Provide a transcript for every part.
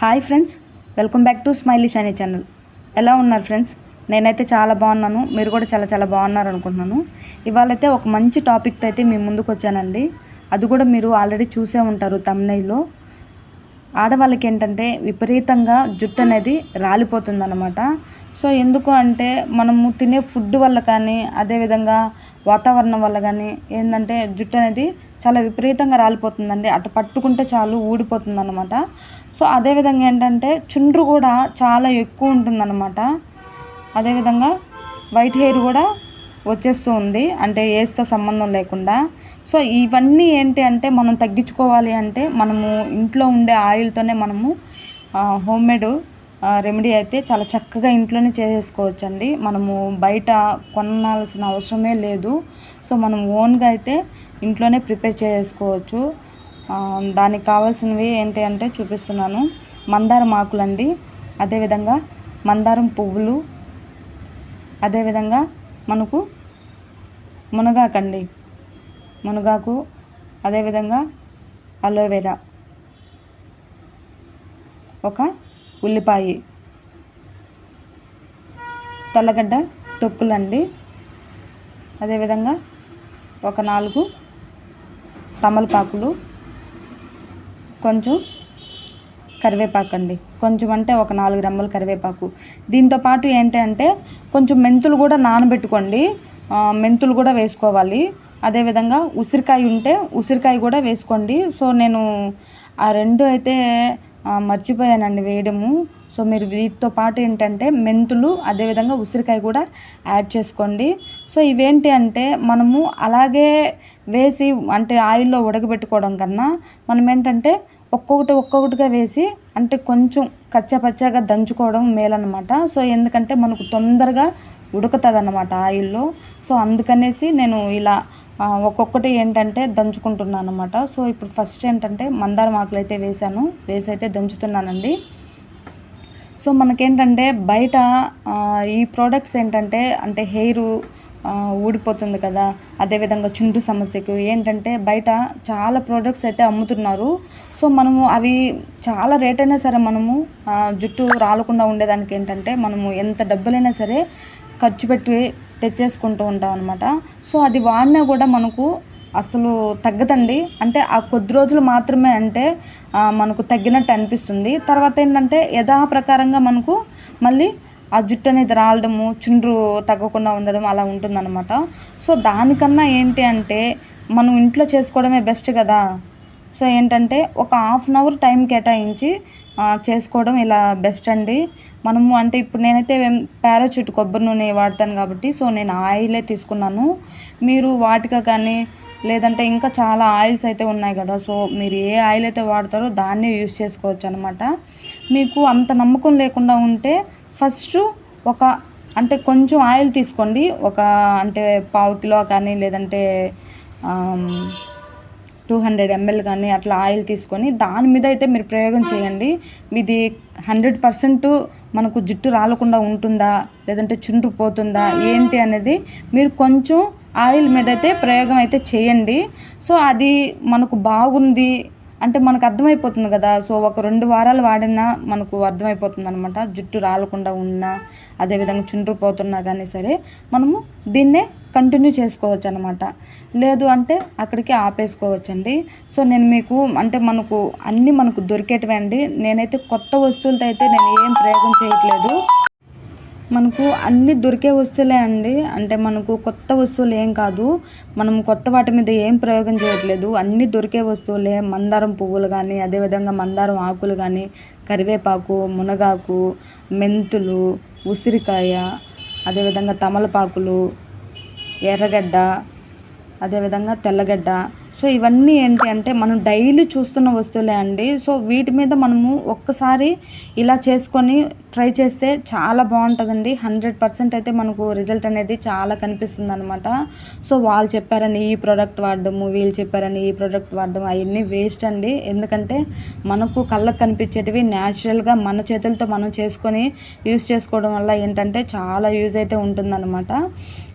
Hi friends, welcome back to smiley shiny channel. ఎలా ఉన్నారు friends? నేనైతే చాలా బాగున్నాను. మీరు కూడా చాలా చాలా బాగున్నారు అనుకుంటున్నాను. ఇవాళైతే ఒక మంచి టాపిక్తో అయితే మీ ముందుకు వచ్చానండి. అది కూడా మీరు ఆల్రెడీ చూసే ఉంటారు తమ్నైల్లో. ఆడవాళ్ళకి ఏంటంటే విపరీతంగా జుట్టు అనేది రాలిపోతుందన్నమాట. సో ఎందుకు అంటే మనము తినే ఫుడ్ వల్ల కానీ అదేవిధంగా వాతావరణం వల్ల కానీ ఏంటంటే జుట్టు అనేది చాలా విపరీతంగా రాలిపోతుందండి. అటు పట్టుకుంటే చాలు ఊడిపోతుంది అన్నమాట. సో అదేవిధంగా ఏంటంటే చుండ్రు కూడా చాలా ఎక్కువ ఉంటుందన్నమాట. అదేవిధంగా వైట్ హెయిర్ కూడా వచ్చేస్తూ ఉంది, అంటే ఏజ్తో సంబంధం లేకుండా. సో ఇవన్నీ ఏంటి అంటే మనం తగ్గించుకోవాలి అంటే మనము ఇంట్లో ఉండే ఆయిల్తోనే మనము హోమ్మేడ్ రెమెడీ అయితే చాలా చక్కగా ఇంట్లోనే చేసేసుకోవచ్చండి. మనము బయట కొనాల్సిన అవసరమే లేదు. సో మనం ఓన్గా అయితే ఇంట్లోనే ప్రిపేర్ చేసుకోవచ్చు. దానికి కావాల్సినవి ఏంటి అంటే చూపిస్తున్నాను. మందారం ఆకులండి, అదేవిధంగా మందారం పువ్వులు, అదేవిధంగా మనకు మునగాకండి, మునగాకు, అదేవిధంగా అలోవెరా, ఒక ఉల్లిపాయ, తెల్లగడ్డ తొక్కులండి, అదేవిధంగా ఒక 4 తమలపాకులు, కొంచెం కరివేపాకండి, కొంచెం అంటే ఒక 4 రెమ్మలు కరివేపాకు. దీంతోపాటు ఏంటి అంటే కొంచెం మెంతులు కూడా నానబెట్టుకోండి, మెంతులు కూడా వేసుకోవాలి. అదేవిధంగా ఉసిరికాయ ఉంటే ఉసిరికాయ కూడా వేసుకోండి. సో నేను ఆ 2 అయితే మర్చిపోయానండి వేయడము. సో మీరు వీటితో పాటు ఏంటంటే మెంతులు అదేవిధంగా ఉసిరికాయ కూడా యాడ్ చేసుకోండి. సో ఇవేంటి అంటే మనము అలాగే వేసి అంటే ఆయిల్లో ఉడకబెట్టుకోవడం కన్నా మనం ఏంటంటే ఒక్కొక్కటిగా వేసి అంటే కొంచెం కచ్చపచ్చగా దంచుకోవడం మేలన్నమాట. సో ఎందుకంటే మనకు తొందరగా ఉడుకుతుంది అన్నమాట ఆయిల్లో. సో అందుకనేసి నేను ఇలా ఒక్కొక్కటి ఏంటంటే దంచుకుంటున్నాను అన్నమాట. సో ఇప్పుడు ఫస్ట్ ఏంటంటే మందారం ఆకులు అయితే వేసి అయితే దంచుతున్నానండి. సో మనకేంటంటే బయట ఈ ప్రోడక్ట్స్ ఏంటంటే అంటే హెయిర్ ఊడిపోతుంది కదా, అదేవిధంగా చుండ్రు సమస్యకు ఏంటంటే బయట చాలా ప్రోడక్ట్స్ అయితే అమ్ముతున్నారు. సో మనము అవి చాలా రేట్ అయినా సరే మనము జుట్టు రాలకుండా ఉండేదానికి ఏంటంటే మనము ఎంత డబ్బులైనా సరే ఖర్చు పెట్టి తెచ్చేసుకుంటూ ఉంటాం అనమాట. సో అది వాడినా కూడా మనకు అసలు తగ్గదండి. అంటే ఆ కొద్ది రోజులు మాత్రమే అంటే మనకు తగ్గినట్టు అనిపిస్తుంది. తర్వాత ఏంటంటే యథాప్రకారంగా మనకు మళ్ళీ ఆ జుట్టు అనేది రాలడము, చుండ్రు తగ్గకుండా ఉండడం అలా ఉంటుందన్నమాట. సో దానికన్నా ఏంటి అంటే మనం ఇంట్లో చేసుకోవడమే బెస్ట్ కదా. సో ఏంటంటే ఒక ½ అవర్ టైం కేటాయించి చేసుకోవడం ఇలా బెస్ట్ అండి. మనము అంటే ఇప్పుడు నేనైతే పారాచూట్ కొబ్బరి నూనె వాడతాను కాబట్టి సో నేను ఆయిలే తీసుకున్నాను. మీరు వాటిక కానీ లేదంటే ఇంకా చాలా ఆయిల్స్ అయితే ఉన్నాయి కదా. సో మీరు ఏ ఆయిల్ అయితే వాడతారో దాన్నే యూస్ చేసుకోవచ్చు అనమాట. మీకు అంత నమ్మకం లేకుండా ఉంటే ఫస్ట్ అంటే కొంచెం ఆయిల్ తీసుకోండి, అంటే 1/2 కిలో కానీ లేదంటే 200 ml కానీ అట్లా ఆయిల్ తీసుకొని దాని మీద అయితే మీరు ప్రయోగం చేయండి. ఇది 100% మనకు జుట్టు రాలకుండా ఉంటుందా లేదంటే చుండ్రు పోతుందా ఏంటి అనేది మీరు కొంచెం ఆయిల్ మీద అయితే ప్రయోగం అయితే చేయండి. సో అది మనకు బాగుంది అంటే మనకు అర్థమైపోతుంది కదా. సో ఒక 2 వారాలు వాడినా మనకు అర్థమైపోతుంది అనమాట. జుట్టు రాలకుండా ఉన్నా అదేవిధంగా చుండ్రు పోతున్నా కానీ సరే మనము దీన్నే కంటిన్యూ చేసుకోవచ్చు అనమాట. లేదు అంటే అక్కడికి ఆపేసుకోవచ్చండి. సో నేను మీకు అంటే మనకు దొరికేటివే అండి. నేనైతే కొత్త వస్తువులతో అయితే నేను ఏం ప్రయోగం చేయట్లేదు. మనకు అన్నీ దొరికే వస్తువులే అండి. అంటే మనకు కొత్త వస్తువులు ఏం కాదు, మనం కొత్త వాటి మీద ఏం ప్రయోగం చేయట్లేదు. అన్నీ దొరికే వస్తువులే. మందారం పువ్వులు కానీ అదేవిధంగా మందారం ఆకులు కానీ కరివేపాకు, మునగాకు, మెంతులు, ఉసిరికాయ, అదేవిధంగా తమలపాకులు, ఎర్రగడ్డ, అదేవిధంగా తెల్లగడ్డ. సో ఇవన్నీ ఏంటి అంటే మనం డైలీ చూస్తున్న వస్తువులే అండి. సో వీటి మీద మనము ఒక్కసారి ఇలా చేసుకొని ట్రై చేస్తే చాలా బాగుంటుందండి. 100% అయితే మనకు రిజల్ట్ అనేది చాలా కనిపిస్తుంది అనమాట. సో వాళ్ళు చెప్పారని ఈ ప్రోడక్ట్ వాడడము, వీళ్ళు చెప్పారని ఈ ప్రోడక్ట్ వాడడం అవన్నీ వేస్ట్ అండి. ఎందుకంటే మనకు కళ్ళకు కనిపించేటివి న్యాచురల్గా మన చేతులతో మనం చేసుకొని యూస్ చేసుకోవడం వల్ల ఏంటంటే చాలా యూజ్ అయితే ఉంటుందన్నమాట.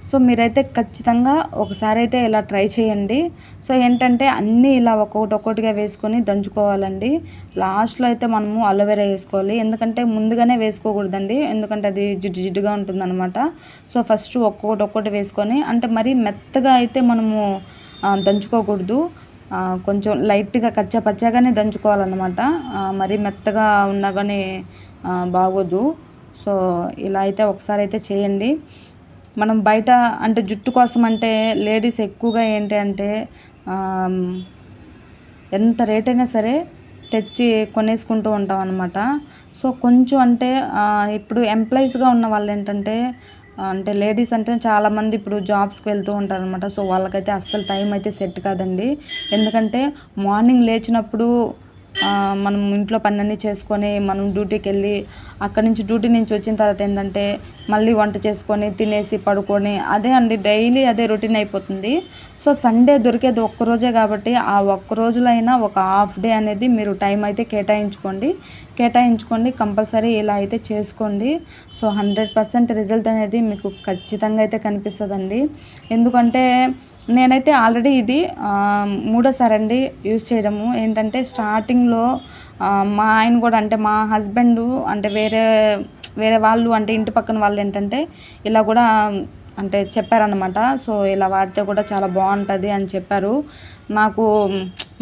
సో మీరైతే ఖచ్చితంగా ఒకసారి అయితే ఇలా ట్రై చేయండి. సో ఏంటంటే అన్నీ ఇలా ఒక్కొక్కటిగా వేసుకొని దంచుకోవాలండి. లాస్ట్లో అయితే మనము అలోవెరా వేసుకోవాలి, ఎందుకంటే ముందుగానే వేసుకోకూడదండి, ఎందుకంటే అది జిడ్డు జిడ్డుగా ఉంటుందన్నమాట. సో ఫస్ట్ ఒక్కొక్కటి వేసుకొని, అంటే మరీ మెత్తగా అయితే మనము దంచుకోకూడదు, కొంచెం లైట్గా కచ్చా పచ్చాగానే దంచుకోవాలన్నమాట. మరీ మెత్తగా ఉన్నా కానీ బాగోదు. సో ఇలా అయితే ఒకసారి అయితే చేయండి. మనం బయట అంటే జుట్టు కోసం అంటే లేడీస్ ఎక్కువగా ఏంటి అంటే ఎంత రేట్ అయినా సరే తెచ్చి కొనేసుకుంటూ ఉంటాం అన్నమాట. సో కొంచెం అంటే ఇప్పుడు ఎంప్లాయీస్గా ఉన్న వాళ్ళు ఏంటంటే, అంటే లేడీస్ అంటే చాలామంది ఇప్పుడు జాబ్స్కి వెళ్తూ ఉంటారు అనమాట. సో వాళ్ళకైతే అస్సలు టైం అయితే సెట్ కాదండి, ఎందుకంటే మార్నింగ్ లేచినప్పుడు మనం ఇంట్లో పనులన్నీ చేసుకొని మనం డ్యూటీకి వెళ్ళి అక్కడి నుంచి డ్యూటీ నుంచి వచ్చిన తర్వాత ఏంటంటే మళ్ళీ వంట చేసుకొని తినేసి పడుకొని అదే అండి డైలీ అదే రొటీన్ అయిపోతుంది. సో సండే దొరికేది ఒక్కరోజే కాబట్టి ఆ ఒక్క రోజులైనా ఒక హాఫ్ డే అనేది మీరు టైం అయితే కేటాయించుకోండి కంపల్సరీ ఇలా అయితే చేసుకోండి. సో 100% రిజల్ట్ అనేది మీకు ఖచ్చితంగా అయితే కనిపిస్తుందండి. ఎందుకంటే నేనైతే ఆల్రెడీ ఇది మూడోసారి అండి యూజ్ చేయడము. ఏంటంటే స్టార్టింగ్లో మా ఆయన కూడా, అంటే మా హస్బెండ్ అంటే వేరే వాళ్ళు, అంటే ఇంటి పక్కన వాళ్ళు ఏంటంటే ఇలా కూడా అంటే చెప్పారనమాట. సో ఇలా వాడితే కూడా చాలా బాగుంటుంది అని చెప్పారు నాకు.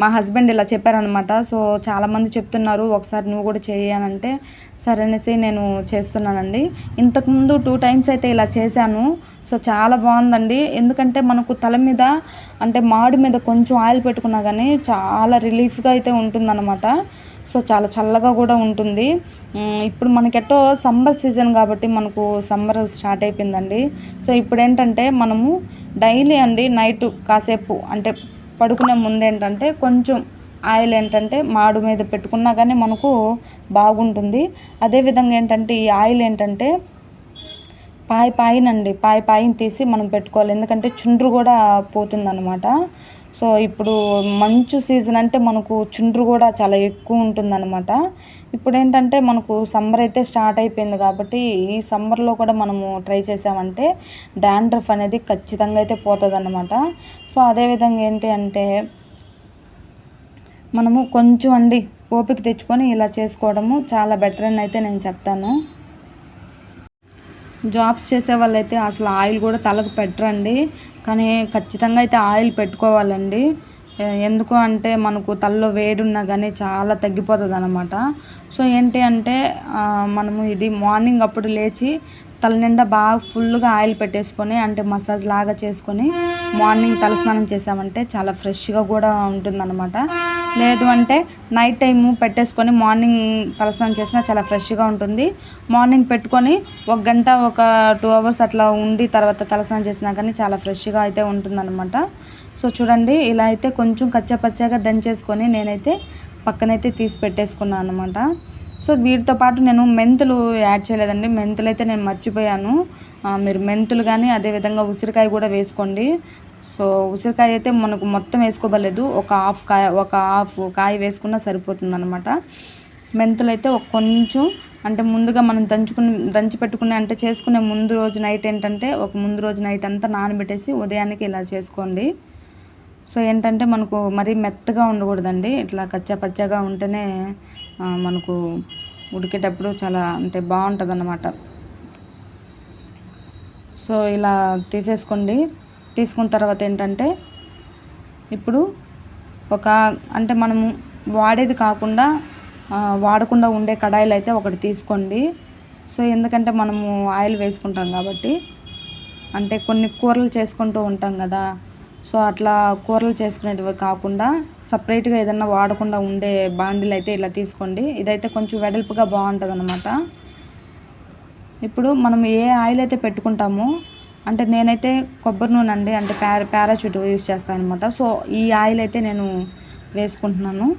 మా హస్బెండ్ ఇలా చెప్పారనమాట. సో చాలామంది చెప్తున్నారు ఒకసారి నువ్వు కూడా చేయాలంటే సరే అనేసి నేను చేస్తున్నానండి. ఇంతకుముందు 2 టైమ్స్ అయితే ఇలా చేశాను. సో చాలా బాగుందండి, ఎందుకంటే మనకు తల మీద అంటే మాడు మీద కొంచెం ఆయిల్ పెట్టుకున్నా కానీ చాలా రిలీఫ్గా అయితే ఉంటుందన్నమాట. సో చాలా చల్లగా కూడా ఉంటుంది. ఇప్పుడు మనకెట్టో సమ్మర్ సీజన్ కాబట్టి మనకు సమ్మర్ స్టార్ట్ అయిపోయిందండి. సో ఇప్పుడు ఏంటంటే మనము డైలీ అండి నైట్ కాసేపు అంటే పడుకునే ముందు ఏంటంటే కొంచెం ఆయిల్ ఏంటంటే మాడు మీద పెట్టుకున్నా కానీ మనకు బాగుంటుంది. అదేవిధంగా ఏంటంటే ఈ ఆయిల్ ఏంటంటే పాయిని తీసి మనం పెట్టుకోవాలి, ఎందుకంటే చుండ్రు కూడా పోతుందన్నమాట. సో ఇప్పుడు మంచు సీజన్ అంటే మనకు చుండ్రు కూడా చాలా ఎక్కువ ఉంటుందన్నమాట. ఇప్పుడు ఏంటంటే మనకు సమ్మర్ అయితే స్టార్ట్ అయిపోయింది కాబట్టి ఈ సమ్మర్లో కూడా మనము ట్రై చేసామంటే డాండ్రఫ్ అనేది ఖచ్చితంగా అయితే పోతుందన్నమాట. సో అదేవిధంగా ఏంటి అంటే మనము కొంచెం అండి ఓపిక తెచ్చుకొని ఇలా చేసుకోవడము చాలా బెటర్ అని అయితే నేను చెప్తాను. జాబ్స్ చేసే వాళ్ళైతే అసలు ఆయిల్ కూడా తలకు పెట్టరండి, కానీ ఖచ్చితంగా అయితే ఆయిల్ పెట్టుకోవాలండి. ఎందుకు అంటే మనకు తలలో వేడి ఉన్నా కానీ చాలా తగ్గిపోతుంది అన్నమాట. సో ఏంటి అంటే మనము ఇది మార్నింగ్ అప్పుడు లేచి తల నిండా బాగా ఫుల్గా ఆయిల్ పెట్టేసుకొని అంటే మసాజ్ లాగా చేసుకొని మార్నింగ్ తలస్నానం చేసామంటే చాలా ఫ్రెష్గా కూడా ఉంటుందన్నమాట. లేదు అంటే నైట్ టైము పెట్టేసుకొని మార్నింగ్ తలస్నానం చేసినా చాలా ఫ్రెష్గా ఉంటుంది. మార్నింగ్ పెట్టుకొని 1 గంట ఒక 2 అవర్స్ అట్లా ఉండి తర్వాత తలస్నానం చేసినా కానీ చాలా ఫ్రెష్గా అయితే ఉంటుందన్నమాట. సో చూడండి ఇలా అయితే కొంచెం కచ్చాపచ్చాగా దంచేసుకొని నేనైతే పక్కనైతే తీసి పెట్టేసుకున్నాను అనమాట. సో వీటితో పాటు నేను మెంతులు యాడ్ చేయలేదండి, మెంతులు అయితే నేను మర్చిపోయాను. మీరు మెంతులు కానీ అదేవిధంగా ఉసిరికాయ కూడా వేసుకోండి. సో ఉసిరికాయ అయితే మనకు మొత్తం వేసుకోబలేదు, ఒక హాఫ్ కాయ వేసుకున్నా సరిపోతుంది అనమాట. మెంతులు అయితే కొంచెం అంటే ముందుగా మనం దంచి పెట్టుకునే అంటే చేసుకునే ముందు రోజు నైట్ ఏంటంటే ముందు రోజు నైట్ అంతా నానబెట్టేసి ఉదయానికి ఇలా చేసుకోండి. సో ఏంటంటే మనకు మరీ మెత్తగా ఉండకూడదండి, ఇట్లా కచ్చా పచ్చాగా ఉంటేనే మనకు ఉడికేటప్పుడు చాలా అంటే బాగుంటుంది అన్నమాట. సో ఇలా తీసేసుకోండి. తీసుకున్న తర్వాత ఏంటంటే ఇప్పుడు అంటే మనము వాడేది కాకుండా వాడకుండా ఉండే కడాయిలు అయితే ఒకటి తీసుకోండి. సో ఎందుకంటే మనము ఆయిల్ వేసుకుంటాం కాబట్టి, అంటే కొన్ని కూరలు చేసుకుంటూ ఉంటాం కదా, సో అట్లా కూరలు చేసుకునేటివి కాకుండా సపరేట్గా ఏదన్నా వాడకుండా ఉండే బాండిల్ అయితే ఇలా తీసుకోండి. ఇదైతే కొంచెం వెడల్పుగా బాగుంటుంది అన్నమాట. ఇప్పుడు మనం ఏ ఆయిల్ అయితే పెట్టుకుంటామో, అంటే నేనైతే కొబ్బరి నూనె అండి అంటే పారాచూట్ యూజ్ చేస్తాను అనమాట. సో ఈ ఆయిల్ అయితే నేను వేసుకుంటున్నాను.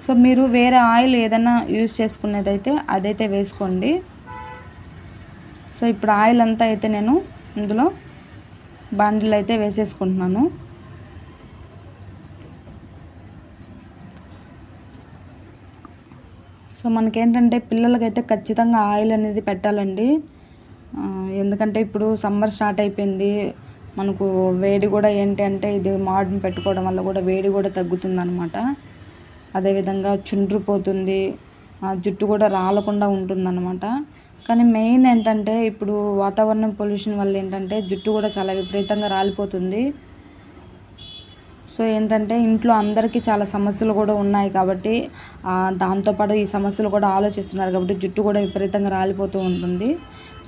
సో మీరు వేరే ఆయిల్ ఏదైనా యూజ్ చేసుకునేదైతే అదైతే వేసుకోండి. సో ఇప్పుడు ఆయిల్ అంతా అయితే నేను ఇందులో బాండిల్ అయితే వేసేసుకుంటున్నాను. సో మనకేంటంటే పిల్లలకైతే ఖచ్చితంగా ఆయిల్ అనేది పెట్టాలండి. ఎందుకంటే ఇప్పుడు సమ్మర్ స్టార్ట్ అయిపోయింది, మనకు వేడి కూడా ఏంటి అంటే ఇది మోడర్న్ పెట్టుకోవడం వల్ల కూడా వేడి కూడా తగ్గుతుందనమాట. అదేవిధంగా చుండ్రు పోతుంది, జుట్టు కూడా రాలకుండా ఉంటుందన్నమాట. కానీ మెయిన్ ఏంటంటే ఇప్పుడు వాతావరణం పొల్యూషన్ వల్ల ఏంటంటే జుట్టు కూడా చాలా విపరీతంగా రాలిపోతుంది. సో ఏంటంటే ఇంట్లో అందరికీ చాలా సమస్యలు కూడా ఉన్నాయి కాబట్టి దాంతోపాటు ఈ సమస్యలు కూడా ఆలోచిస్తున్నారు కాబట్టి జుట్టు కూడా విపరీతంగా రాలిపోతూ ఉంటుంది.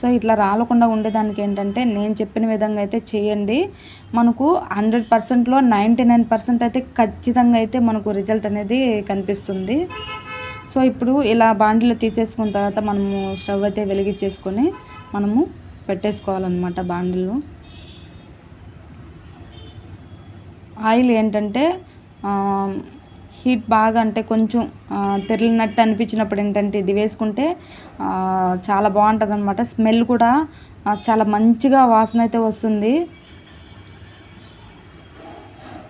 సో ఇట్లా రాలకుండా ఉండేదానికి ఏంటంటే నేను చెప్పిన విధంగా అయితే చేయండి. మనకు 100%లో 99% అయితే ఖచ్చితంగా అయితే మనకు రిజల్ట్ అనేది కనిపిస్తుంది. సో ఇప్పుడు ఇలా బాండిలో తీసేసుకున్న తర్వాత మనము స్టవ్ అయితే వెలిగించేసుకొని మనము పెట్టేసుకోవాలన్నమాట బాండిల్లో. ఆయిల్ ఏంటంటే హీట్ బాగా అంటే కొంచెం తెరిలినట్టు అనిపించినప్పుడు ఏంటంటే ఇది వేసుకుంటే చాలా బాగుంటుంది అనమాట. స్మెల్ కూడా చాలా మంచిగా వాసన అయితే వస్తుంది.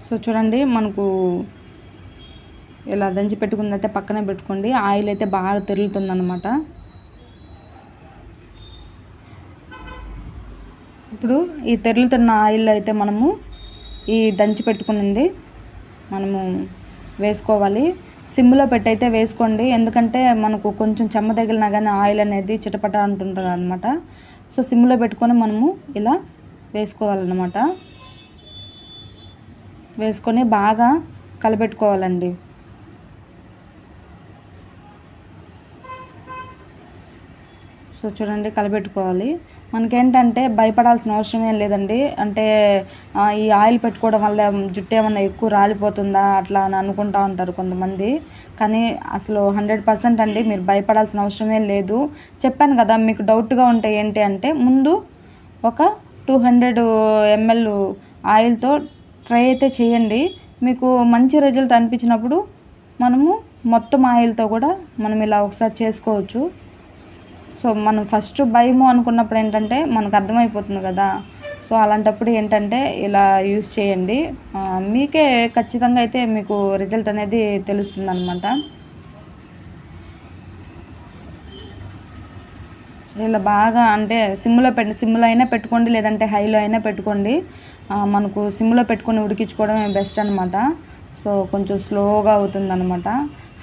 సో చూడండి, మనకు ఇలా దంచి పెట్టుకుందైతే పక్కనే పెట్టుకోండి. ఆయిల్ అయితే బాగా తెరులుతుంది అనమాట. ఇప్పుడు ఈ తెరులుతున్న ఆయిల్ అయితే మనము ఈ దంచి పెట్టుకునింది మనము వేసుకోవాలి. సిమ్లో పెట్టి అయితే వేసుకోండి, ఎందుకంటే మనకు కొంచెం చెమ్మ తగిలినా కానీ ఆయిల్ అనేది చిటపట అంటుంటుంది అనమాట. సో సిమ్లో పెట్టుకొని మనము ఇలా వేసుకోవాలన్నమాట. వేసుకొని బాగా కలపెట్టుకోవాలండి. సో చూడండి, కలపెట్టుకోవాలి. మనకేంటంటే భయపడాల్సిన అవసరం ఏం లేదండి. అంటే ఈ ఆయిల్ పెట్టుకోవడం వల్ల జుట్టు ఏమన్నా ఎక్కువ రాలిపోతుందా అట్లా అని అనుకుంటూ ఉంటారు కొంతమంది. కానీ అసలు 100% అండి, మీరు భయపడాల్సిన అవసరమే లేదు. చెప్పాను కదా, మీకు డౌట్గా ఉంటే ఏంటి అంటే ముందు ఒక 200 ml ఆయిల్తో ట్రై అయితే చేయండి. మీకు మంచి రిజల్ట్ అనిపించినప్పుడు మనము మొత్తం ఆయిల్తో కూడా మనం ఇలా ఒకసారి చేసుకోవచ్చు. సో మనం ఫస్ట్ భయము అనుకున్నప్పుడు ఏంటంటే మనకు అర్థమైపోతుంది కదా. సో అలాంటప్పుడు ఏంటంటే ఇలా యూస్ చేయండి, మీకే ఖచ్చితంగా అయితే మీకు రిజల్ట్ అనేది తెలుస్తుంది అనమాట. సో ఇలా బాగా అంటే సిమ్లో అయినా పెట్టుకోండి, లేదంటే హైలో అయినా పెట్టుకోండి. మనకు సిమ్లో పెట్టుకొని ఉడికించుకోవడమే బెస్ట్ అనమాట. సో కొంచెం స్లోగా అవుతుంది అనమాట.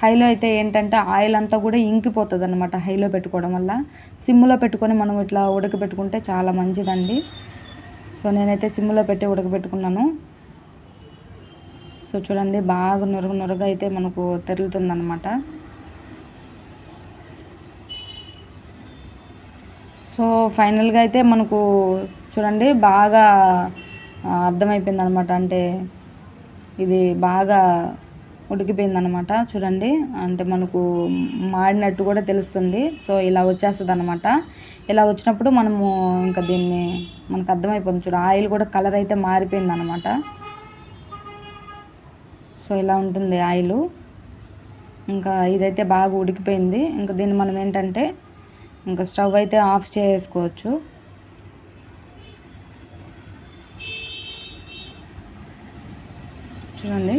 హైలో అయితే ఏంటంటే ఆయిల్ అంతా కూడా ఇంకిపోతుంది అనమాట హైలో పెట్టుకోవడం వల్ల. సిమ్లో పెట్టుకొని మనం ఇట్లా ఉడకబెట్టుకుంటే చాలా మంచిదండి. సో నేనైతే సిమ్లో పెట్టి ఉడకబెట్టుకున్నాను. సో చూడండి, బాగా నురగ అయితే మనకు తెరులుతుంది అనమాట. సో ఫైనల్గా అయితే మనకు చూడండి బాగా అర్థమైపోయింది అనమాట. అంటే ఇది బాగా ఉడికిపోయిందనమాట. చూడండి, అంటే మనకు మాడినట్టు కూడా తెలుస్తుంది. సో ఇలా వచ్చేస్తుంది అనమాట. ఇలా వచ్చినప్పుడు మనము ఇంకా దీన్ని మనకు అర్థమైపోతుంది. చూడ ఆయిల్ కూడా కలర్ అయితే మారిపోయింది అనమాట. సో ఇలా ఉంటుంది ఆయిల్. ఇంకా ఇదైతే బాగా ఉడికిపోయింది. ఇంకా దీన్ని మనం ఏంటంటే ఇంకా స్టవ్ అయితే ఆఫ్ చేసుకోవచ్చు. చూడండి,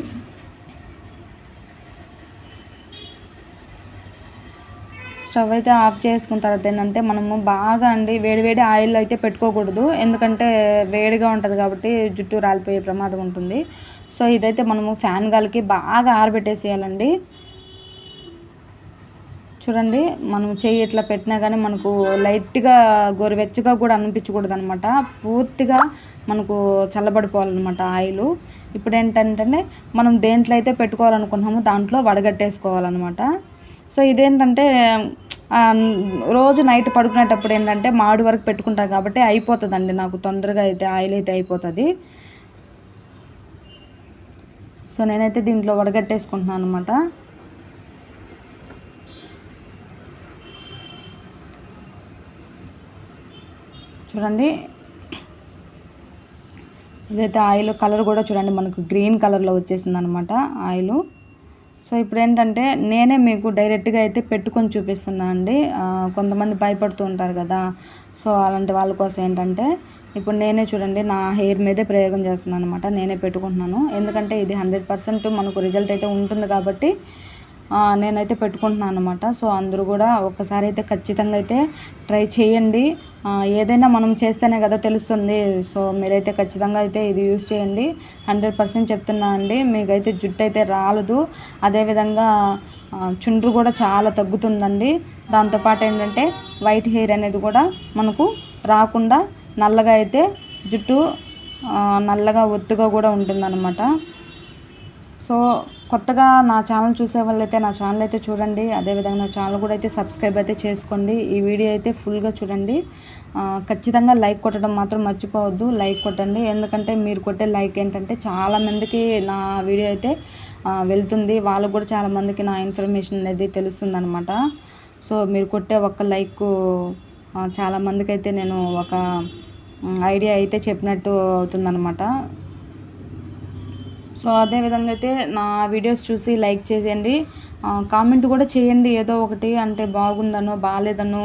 స్టవ్ అయితే ఆఫ్ చేసుకున్న తర్వాత ఏంటంటే మనము బాగా అండి వేడివేడి ఆయిల్ అయితే పెట్టుకోకూడదు, ఎందుకంటే వేడిగా ఉంటుంది కాబట్టి జుట్టు రాలిపోయే ప్రమాదం ఉంటుంది. సో ఇదైతే మనము ఫ్యాన్ గాలికి బాగా ఆరబెట్టేసేయాలండి. చూడండి, మనం చెయ్యి ఇట్లా పెట్టినా కానీ మనకు లైట్గా గోరువెచ్చగా కూడా అనిపించకూడదు అనమాట. పూర్తిగా మనకు చల్లబడిపోవాలన్నమాట ఆయిల్. ఇప్పుడు ఏంటంటే మనం దేంట్లో అయితే పెట్టుకోవాలనుకుంటున్నామో దాంట్లో వడగట్టేసుకోవాలన్నమాట. సో ఇదేంటంటే రోజు నైట్ పడుకునేటప్పుడు ఏంటంటే మాడు వరకు పెట్టుకుంటాను కాబట్టి అయిపోతుందండి నాకు తొందరగా అయితే ఆయిల్ అయితే అయిపోతుంది. సో నేనైతే దీంట్లో వడగట్టేసుకుంటున్నాను అనమాట. చూడండి, ఇదైతే ఆయిల్ కలర్ కూడా చూడండి మనకు గ్రీన్ కలర్లో వచ్చేసింది అనమాట ఆయిల్. సో ఇప్పుడు ఏంటంటే నేనే మీకు డైరెక్ట్గా అయితే పెట్టుకొని చూపిస్తున్నా అండి. కొంతమంది భయపడుతూ ఉంటారు కదా. సో అలాంటి వాళ్ళ కోసం ఏంటంటే ఇప్పుడు నేనే చూడండి నా హెయిర్ మీదే ప్రయోగం చేస్తున్నాను అనమాట. నేనే పెట్టుకుంటున్నాను, ఎందుకంటే ఇది 100% మనకు రిజల్ట్ అయితే ఉంటుంది కాబట్టి నేనైతే పెట్టుకుంటున్నాను అనమాట. సో అందరూ కూడా ఒక్కసారి అయితే ఖచ్చితంగా అయితే ట్రై చేయండి. ఏదైనా మనం చేస్తేనే కదా తెలుస్తుంది. సో మీరైతే ఖచ్చితంగా అయితే ఇది యూస్ చేయండి. 100% చెప్తున్నా అండి, మీకైతే జుట్టు అయితే రాలదు. అదేవిధంగా చుండ్రు కూడా చాలా తగ్గుతుందండి. దాంతోపాటు ఏంటంటే వైట్ హెయిర్ అనేది కూడా మనకు రాకుండా నల్లగా అయితే జుట్టు నల్లగా ఒత్తుగా కూడా ఉంటుందన్నమాట. సో కొత్తగా నా ఛానల్ చూసే వాళ్ళైతే నా ఛానల్ అయితే చూడండి. అదేవిధంగా నా ఛానల్ కూడా అయితే సబ్స్క్రైబ్ అయితే చేసుకోండి. ఈ వీడియో అయితే ఫుల్గా చూడండి. ఖచ్చితంగా లైక్ కొట్టడం మాత్రం మర్చిపోవద్దు. లైక్ కొట్టండి, ఎందుకంటే మీరు కొట్టే లైక్ ఏంటంటే చాలామందికి నా వీడియో అయితే వెళ్తుంది. వాళ్ళకు కూడా చాలామందికి నా ఇన్ఫర్మేషన్ అనేది తెలుస్తుంది అనమాట. సో మీరు కొట్టే ఒక్క లైక్ చాలామందికి అయితే నేను ఒక ఐడియా అయితే చెప్పినట్టు అవుతుందన్నమాట. సో అదేవిధంగా అయితే నా వీడియోస్ చూసి లైక్ చేసేయండి. కామెంట్ కూడా చేయండి ఏదో ఒకటి, అంటే బాగుందనో బాగాలేదనో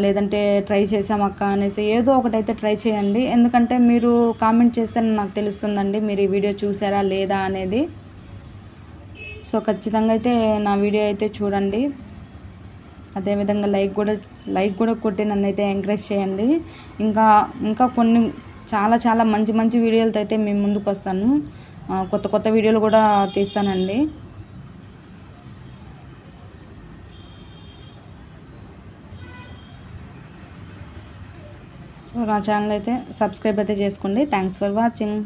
లేదంటే ట్రై చేసామక్క అనేసి ఏదో ఒకటి అయితే ట్రై చేయండి. ఎందుకంటే మీరు కామెంట్ చేస్తే నాకు తెలుస్తుందండి మీరు ఈ వీడియో చూసారా లేదా అనేది. సో ఖచ్చితంగా అయితే నా వీడియో అయితే చూడండి. అదేవిధంగా లైక్ కూడా కొట్టి నన్ను అయితే ఎంకరేజ్ చేయండి. ఇంకా కొన్ని చాలా మంచి మంచి వీడియోలతో అయితే మేము ముందుకు వస్తాను. కొత్త వీడియోలు కూడా తీస్తానండి. సో నా ఛానల్ అయితే సబ్స్క్రైబ్ అయితే చేసుకోండి. Thanks for watching.